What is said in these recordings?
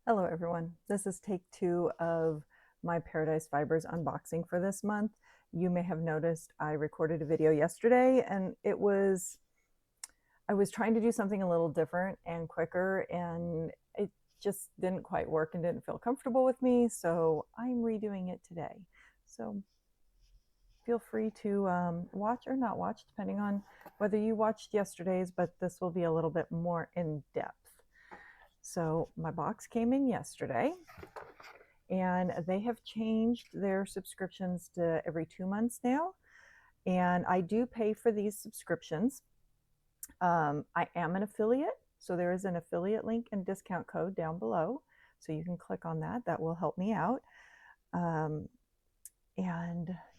Hello everyone. This is take 2 of my Paradise Fibers unboxing for this month. You may have noticed I recorded a video yesterday and I was trying to do something a little different and quicker, and it just didn't quite work and didn't feel comfortable with me, so I'm redoing it today. So feel free to watch or not watch, depending on whether you watched yesterday's, but this will be a little bit more in depth. So my box came in yesterday, and they have changed their subscriptions to every 2 months now. And I do pay for these subscriptions. I am an affiliate, so there is an affiliate link and discount code down below. So you can click on that. That will help me out. And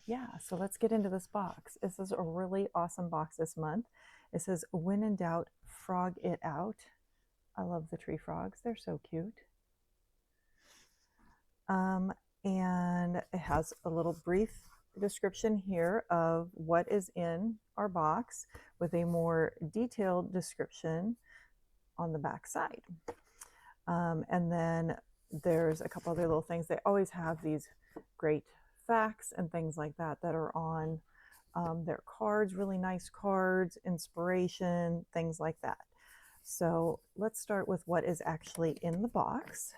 yeah, so let's get into this box. This is a really awesome box this month. It says, "When in doubt, frog it out." I love the tree frogs. They're so cute. And it has a little brief description here of what is in our box with a more detailed description on the back side. And then there's a couple other little things. They always have these great facts and things like that that are on their cards, really nice cards, inspiration, things like that. So let's start with what is actually in the box.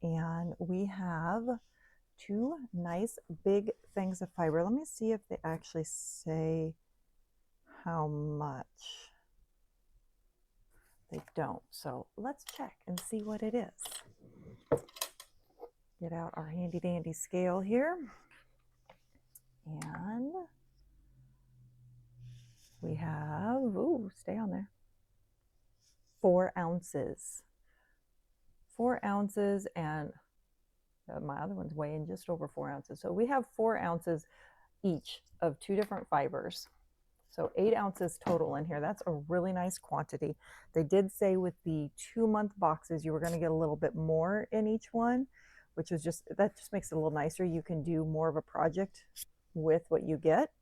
And we have 2 nice big things of fiber. Let me see if they actually say how much. They don't. So let's check and see what it is. Get out our handy dandy scale here. And we have, ooh, stay on there, 4 ounces. 4 ounces, and my other one's weighing just over 4 ounces. So we have 4 ounces each of 2 different fibers. So 8 ounces total in here. That's a really nice quantity. They did say with the 2-month boxes, you were going to get a little bit more in each one, which is that just makes it a little nicer. You can do more of a project with what you get.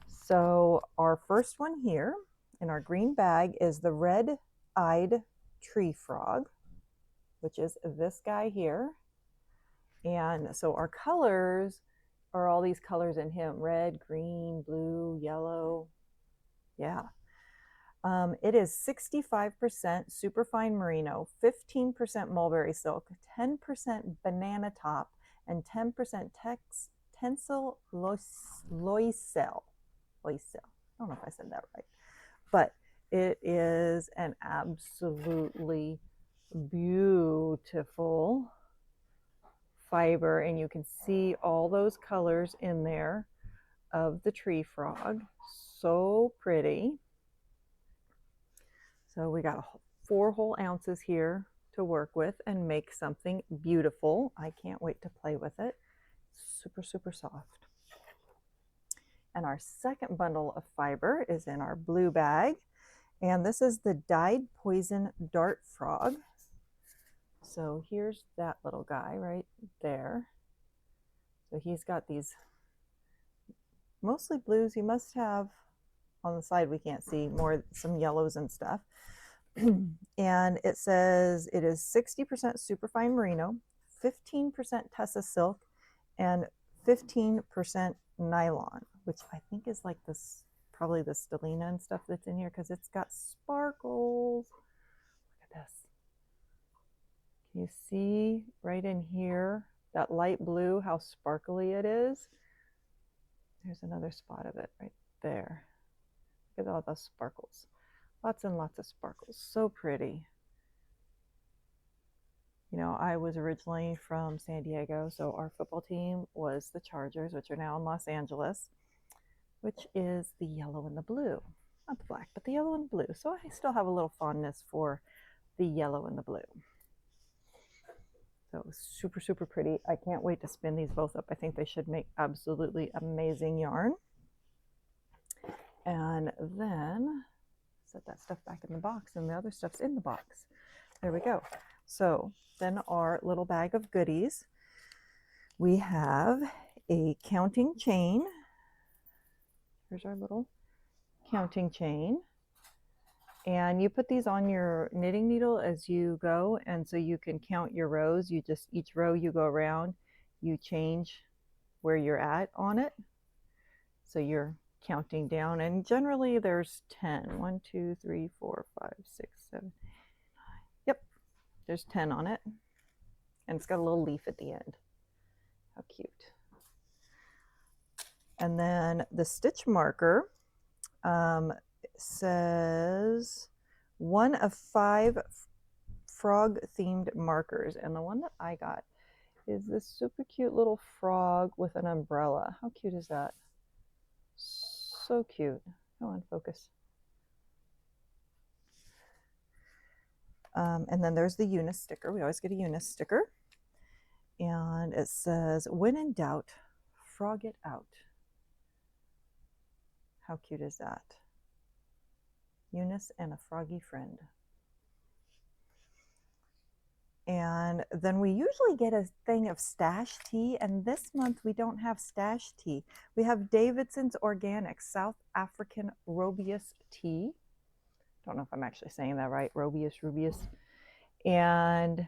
So our first one here in our green bag is the red-eyed tree frog, which is this guy here. And so our colors are all these colors in him: red, green, blue, yellow. Yeah. It is 65% superfine merino, 15% mulberry silk, 10% banana top, and 10% tencel loisel. Loisel. I don't know if I said that right, but it is an absolutely beautiful fiber, and you can see all those colors in there of the tree frog. So pretty. So we got 4 whole ounces here to work with and make something beautiful. I can't wait to play with it. Super, super soft. And our second bundle of fiber is in our blue bag. And this is the dyed poison dart frog. So here's that little guy right there. So he's got these mostly blues. He must have, on the side we can't see, some yellows and stuff. And it says it is 60% superfine merino, 15% Tessa silk, and 15% nylon, which I think is like this, probably the stellina and stuff that's in here, because it's got sparkles. Look at this. Can you see right in here, that light blue, how sparkly it is? There's another spot of it right there. Look at all those sparkles. Lots and lots of sparkles. So pretty. You know, I was originally from San Diego, so our football team was the Chargers, which are now in Los Angeles, which is the yellow and the blue. Not the black, but the yellow and blue. So I still have a little fondness for the yellow and the blue. So super, super pretty. I can't wait to spin these both up. I think they should make absolutely amazing yarn. And then set that stuff back in the box, and the other stuff's in the box. There we go. So then our little bag of goodies, we have a counting chain. Here's our little counting chain. And you put these on your knitting needle as you go, and so you can count your rows. You just, each row you go around, you change where you're at on it. So you're counting down, and generally there's 10. 1, 2, 3, 4, 5, 6, 7, 8, 9. Yep, there's 10 on it. And it's got a little leaf at the end. How cute. And then the stitch marker says 1 of 5 frog themed markers, and the one that I got is this super cute little frog with an umbrella. How cute is that? So cute. Come on, focus. And then there's the Eunice sticker. We always get a Eunice sticker, and it says, when in doubt, frog it out. How cute is that? Eunice and a froggy friend. And then we usually get a thing of stash tea, and this month we don't have stash tea. We have Davidson's Organic South African Robius tea. Don't know if I'm actually saying that right, Rubius. And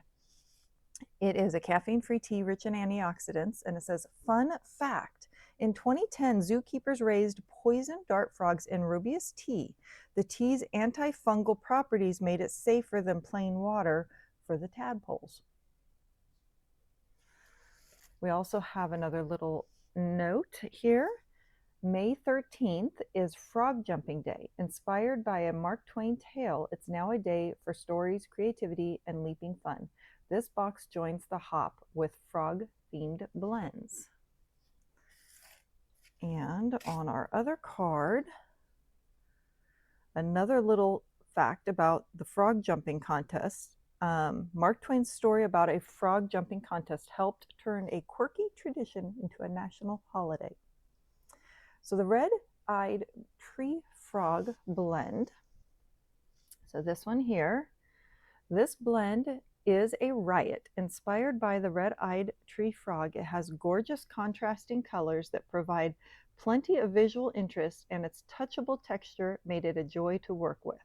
it is a caffeine-free tea rich in antioxidants, and it says, fun fact, in 2010, zookeepers raised poison dart frogs in Rubius tea. The tea's antifungal properties made it safer than plain water for the tadpoles. We also have another little note here. May 13th is Frog Jumping Day. Inspired by a Mark Twain tale, it's now a day for stories, creativity, and leaping fun. This box joins the hop with frog-themed blends. And on our other card, another little fact about the frog jumping contest. Mark Twain's story about a frog jumping contest helped turn a quirky tradition into a national holiday. So the red-eyed tree frog blend. So this one here, this blend is a riot. Inspired by the red-eyed tree frog, it has gorgeous contrasting colors that provide plenty of visual interest, and its touchable texture made it a joy to work with.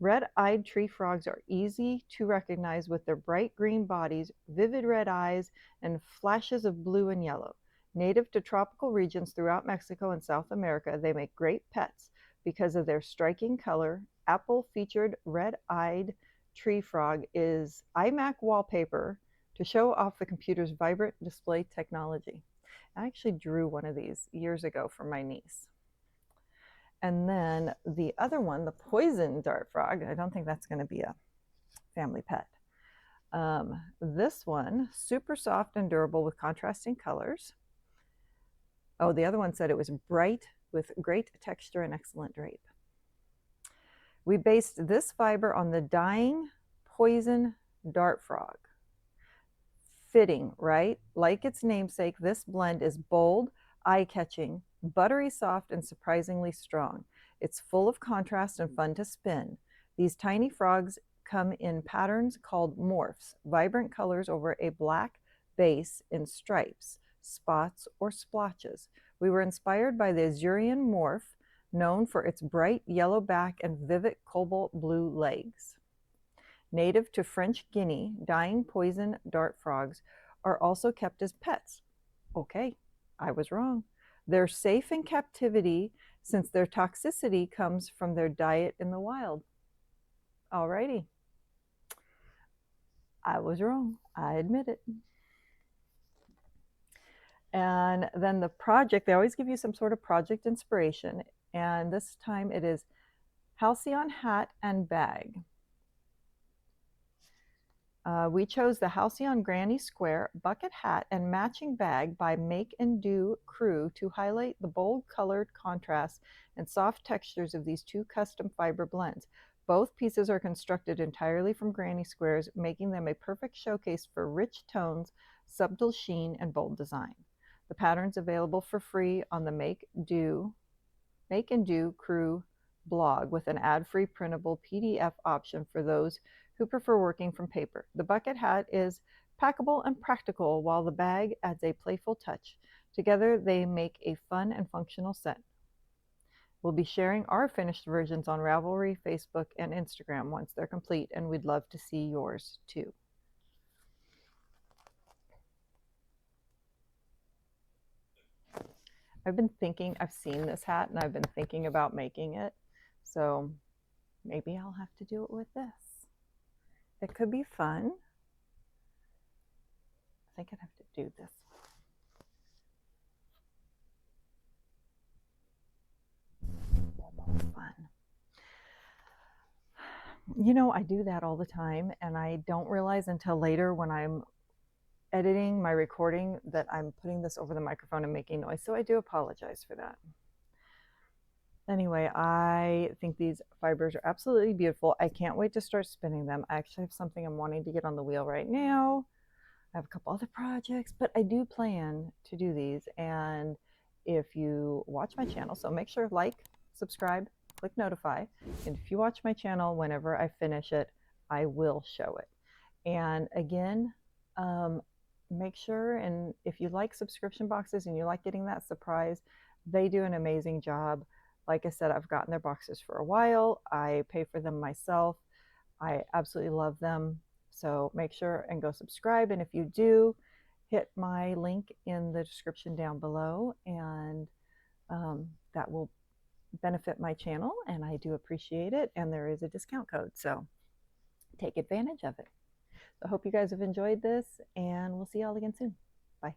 Red-eyed tree frogs are easy to recognize with their bright green bodies, vivid red eyes, and flashes of blue and yellow. Native to tropical regions throughout Mexico and South America, they make great pets because of their striking color. Apple-featured red-eyed tree frog is iMac wallpaper to show off the computer's vibrant display technology. I actually drew one of these years ago for my niece. And then the other one, the poison dart frog, I don't think that's going to be a family pet. This one, super soft and durable with contrasting colors. Oh, the other one said it was bright with great texture and excellent drape. We based this fiber on the dying poison dart frog. Fitting, right? Like its namesake, this blend is bold, eye-catching, buttery soft, and surprisingly strong. It's full of contrast and fun to spin. These tiny frogs come in patterns called morphs, vibrant colors over a black base in stripes, spots, or splotches. We were inspired by the Azurian morph, known for its bright yellow back and vivid cobalt blue legs. Native to French Guiana, dying poison dart frogs are also kept as pets. Okay, I was wrong. They're safe in captivity since their toxicity comes from their diet in the wild. Alrighty. I was wrong. I admit it. And then the project, they always give you some sort of project inspiration. And this time it is Halcyon hat and bag. We chose the Halcyon Granny Square bucket hat and matching bag by Make and Do Crew to highlight the bold colored contrast and soft textures of these two custom fiber blends. Both pieces are constructed entirely from granny squares, making them a perfect showcase for rich tones, subtle sheen, and bold design. The pattern's available for free on the Make and Do Crew blog with an ad-free printable PDF option for those who prefer working from paper. The bucket hat is packable and practical, while the bag adds a playful touch. Together, they make a fun and functional set. We'll be sharing our finished versions on Ravelry, Facebook, and Instagram once they're complete, and we'd love to see yours too. I've seen this hat and I've been thinking about making it. So maybe I'll have to do it with this. It could be fun. I think I'd have to do this. Fun. You know, I do that all the time and I don't realize until later when I'm editing my recording that I'm putting this over the microphone and making noise. So I do apologize for that. Anyway, I think these fibers are absolutely beautiful. I can't wait to start spinning them. I actually have something I'm wanting to get on the wheel right now. I have a couple other projects, but I do plan to do these. And if you watch my channel, so make sure like, subscribe, click notify. And if you watch my channel, whenever I finish it, I will show it. And again, make sure, and if you like subscription boxes and you like getting that surprise, they do an amazing job. Like I said, I've gotten their boxes for a while. I pay for them myself. I absolutely love them. So make sure and go subscribe. And if you do, hit my link in the description down below, and that will benefit my channel, and I do appreciate it. And there is a discount code, so take advantage of it. I hope you guys have enjoyed this, and we'll see y'all again soon. Bye.